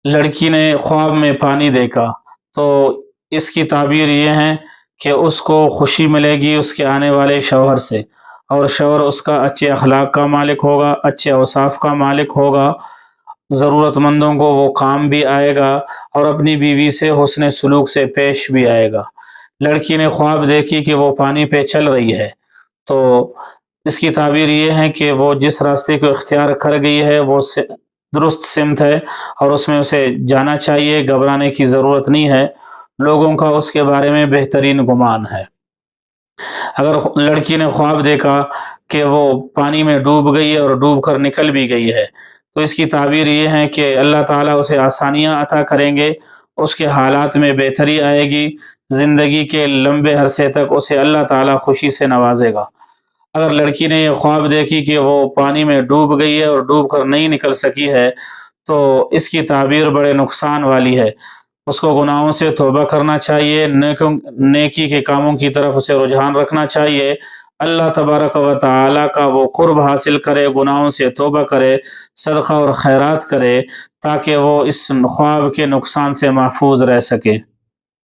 لڑکی نے خواب میں پانی دیکھا تو اس کی تعبیر یہ ہے کہ اس کو خوشی ملے گی اس کے آنے والے شوہر سے، اور شوہر اس کا اچھے اخلاق کا مالک ہوگا، اچھے اوصاف کا مالک ہوگا، ضرورت مندوں کو وہ کام بھی آئے گا اور اپنی بیوی سے حسن سلوک سے پیش بھی آئے گا۔ لڑکی نے خواب دیکھی کہ وہ پانی پہ چل رہی ہے، تو اس کی تعبیر یہ ہے کہ وہ جس راستے کو اختیار کر گئی ہے وہ درست سمت ہے اور اس میں اسے جانا چاہیے، گھبرانے کی ضرورت نہیں ہے، لوگوں کا اس کے بارے میں بہترین گمان ہے۔ اگر لڑکی نے خواب دیکھا کہ وہ پانی میں ڈوب گئی ہے اور ڈوب کر نکل بھی گئی ہے، تو اس کی تعبیر یہ ہے کہ اللہ تعالیٰ اسے آسانیاں عطا کریں گے، اس کے حالات میں بہتری آئے گی، زندگی کے لمبے عرصے تک اسے اللہ تعالیٰ خوشی سے نوازے گا۔ اگر لڑکی نے یہ خواب دیکھی کہ وہ پانی میں ڈوب گئی ہے اور ڈوب کر نہیں نکل سکی ہے، تو اس کی تعبیر بڑے نقصان والی ہے، اس کو گناہوں سے توبہ کرنا چاہیے، نیکی کے کاموں کی طرف اسے رجحان رکھنا چاہیے، اللہ تبارک و تعالیٰ کا وہ قرب حاصل کرے، گناہوں سے توبہ کرے، صدقہ اور خیرات کرے، تاکہ وہ اس خواب کے نقصان سے محفوظ رہ سکے۔